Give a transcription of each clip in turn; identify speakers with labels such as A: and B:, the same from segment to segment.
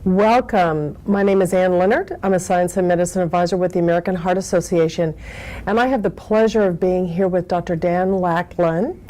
A: Welcome. My name is Leonard. I'm a Science and Medicine Advisor with the American Heart Association, and I have the pleasure of being here with Dr. Dan Lackland,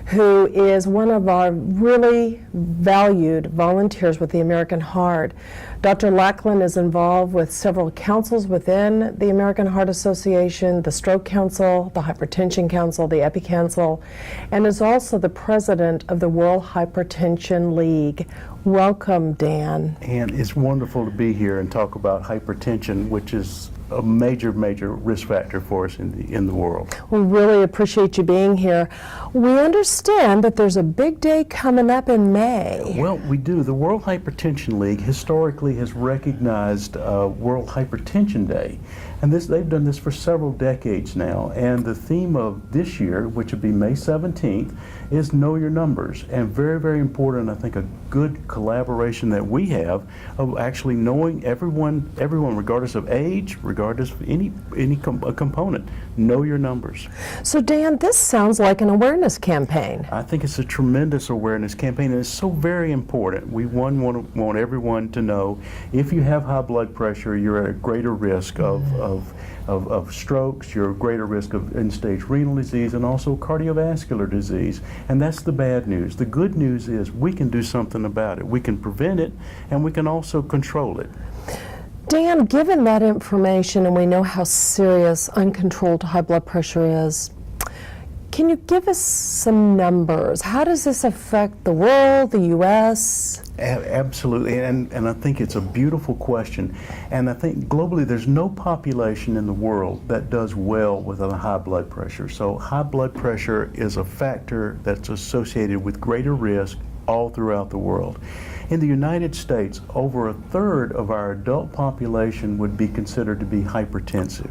A: who is one of our really valued volunteers with the American Heart. Dr. Lackland is involved with several councils within the American Heart Association, the Stroke Council, the Hypertension Council, the Epi Council, and is also the president of the World Hypertension League. Welcome, Dan.
B: And it's wonderful to be here and talk about hypertension, which is a major risk factor for us in the world.
A: We really appreciate you being here. We understand that there's a big day coming up in May.
B: Well, we do. The World Hypertension League historically has recognized World Hypertension Day. And they've done this for several decades now. And the theme of this year, which would be May 17th, is Know Your Numbers. And very important, I think, a good collaboration that we have of actually knowing everyone regardless of age, regardless of any component, know your numbers.
A: So Dan, this sounds like an awareness campaign.
B: I think it's a tremendous awareness campaign, and it's so very important. We want everyone to know if you have high blood pressure, you're at a greater risk of strokes, you're at greater risk of end-stage renal disease, and also cardiovascular disease. And that's the bad news. The good news is we can do something about it. We can prevent it, and we can also control it.
A: Dan, given that information, and we know how serious uncontrolled high blood pressure is, can you give us some numbers? How does this affect the world, the U.S.?
B: Absolutely, and I think it's a beautiful question. And I think globally there's no population in the world that does well with a high blood pressure. So high blood pressure is a factor that's associated with greater risk all throughout the world. In the United States, over a third of our adult population would be considered to be hypertensive.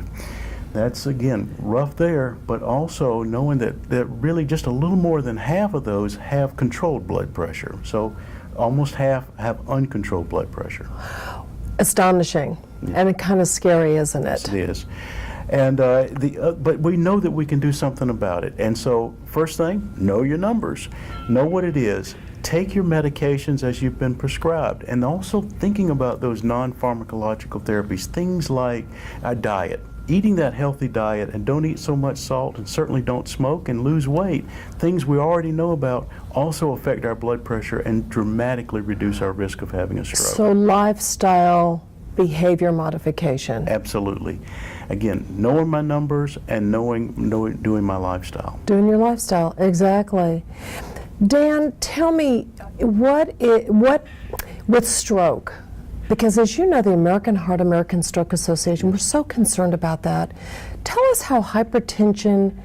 B: That's, again, rough there, but also knowing that really just a little more than half of those have controlled blood pressure. So almost half have uncontrolled blood pressure.
A: Astonishing, and kind of scary, isn't it?
B: It is. And but we know that we can do something about it. And so first thing, know your numbers. Know what it is. Take your medications as you've been prescribed, and also thinking about those non-pharmacological therapies, things like a diet. Eating that healthy diet, and don't eat so much salt, and certainly don't smoke, and lose weight. Things we already know about also affect our blood pressure and dramatically reduce our risk of having a stroke.
A: So lifestyle behavior modification.
B: Absolutely. Again, knowing my numbers and doing my lifestyle.
A: Doing your lifestyle, exactly. Dan, tell me, what with stroke? Because as you know, the American Heart, American Stroke Association, we're so concerned about that. Tell us how hypertension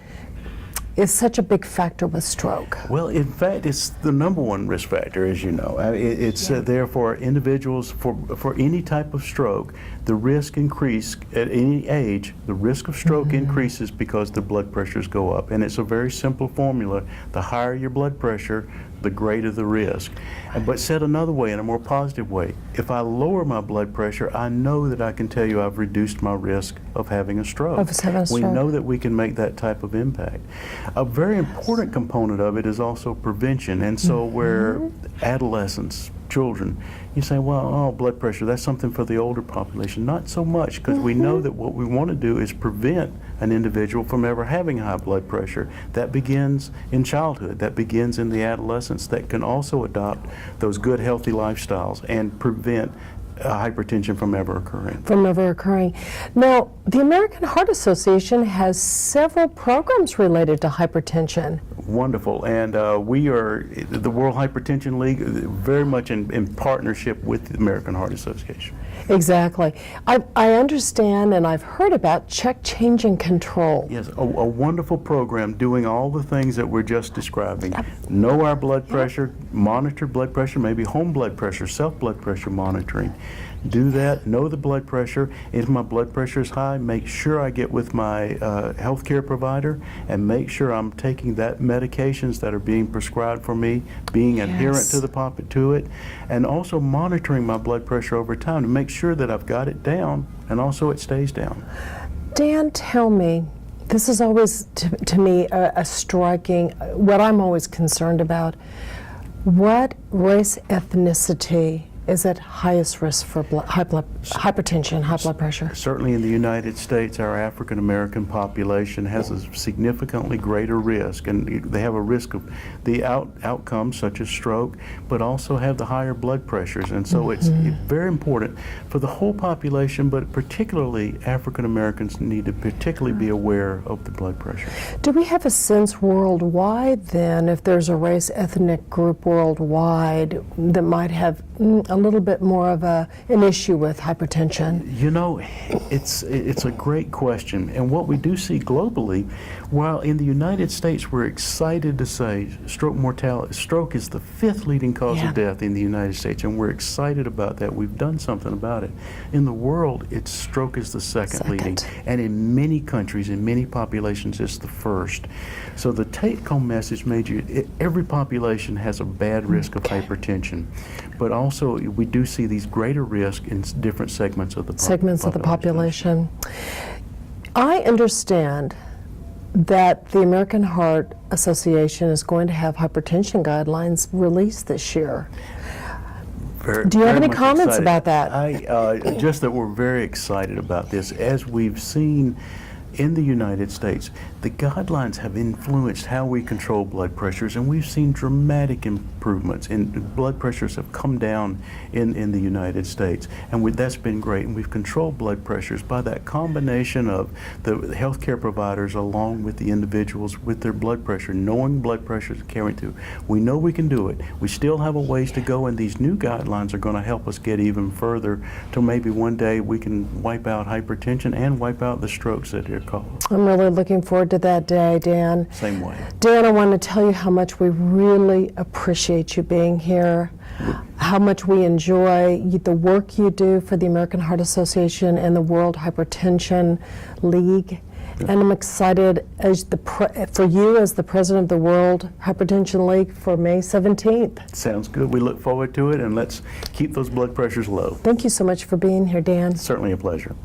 A: is such a big factor with stroke.
B: Well, in fact, it's the #1 risk factor, as you know. It's there for individuals for any type of stroke. The risk increase at any age. The risk of stroke increases because the blood pressures go up, and it's a very simple formula. The higher your blood pressure, the greater the risk. But said another way, in a more positive way, if I lower my blood pressure, I know that I can tell you I've reduced my risk of having a stroke. We know that we can make that type of impact. A very important component of it is also prevention. And so where adolescents, children, you say, well, oh, blood pressure, that's something for the older population. Not so much, because we know that what we want to do is prevent an individual from ever having high blood pressure. That begins in childhood, that begins in the adolescence, that can also adopt those good, healthy lifestyles and prevent hypertension from ever occurring.
A: Now, the American Heart Association has several programs related to hypertension.
B: Wonderful, and we are, the World Hypertension League, very much in partnership with the American Heart Association.
A: Exactly. I understand, and I've heard about check, change, and control.
B: Yes, a wonderful program doing all the things that we're just describing. Know our blood pressure, monitor blood pressure, maybe home blood pressure, self-blood pressure monitoring. Do that, know the blood pressure. If my blood pressure is high, make sure I get with my healthcare provider and make sure I'm taking that medications that are being prescribed for me, being adherent to it, and also monitoring my blood pressure over time to make sure that I've got it down and also it stays down.
A: Dan, tell me, this is always to me a striking, what I'm always concerned about. What race, ethnicity is at highest risk for hypertension, high blood pressure?
B: Certainly in the United States, our African American population has a significantly greater risk, and they have a risk of the outcomes such as stroke, but also have the higher blood pressures. And so it's very important for the whole population, but particularly African Americans need to particularly be aware of the blood pressure.
A: Do we have a sense worldwide then, if there's a race ethnic group worldwide that might have a little bit more of an issue with hypertension?
B: You know, it's a great question, and what we do see globally, while in the United States we're excited to say stroke is the 5th leading cause of death in the United States, and we're excited about that. We've done something about it. In the world, stroke is the second leading, and in many countries, in many populations, it's the 1st. So the take-home message, every population has a bad risk of hypertension, but also we do see these greater risks in different segments of the population.
A: I understand that the American Heart Association is going to have hypertension guidelines released this year. Do you have any comments about that?
B: Just that we're very excited about this. As we've seen in the United States, the guidelines have influenced how we control blood pressures, and we've seen dramatic improvements, and blood pressures have come down in the United States, and that's been great. And we've controlled blood pressures by that combination of the healthcare providers along with the individuals with their blood pressure, knowing blood pressure is carrying through. We know we can do it. We still have a ways to go, and these new guidelines are going to help us get even further till maybe one day we can wipe out hypertension and wipe out the strokes that are caused.
A: I'm really looking forward to that day, Dan.
B: Same way.
A: Dan, I want to tell you how much we really appreciate you being here, how much we enjoy the work you do for the American Heart Association and the World Hypertension League. And I'm excited for you as the president of the World Hypertension League for May 17th.
B: Sounds good. We look forward to it, and let's keep those blood pressures low.
A: Thank you so much for being here, Dan.
B: Certainly a pleasure.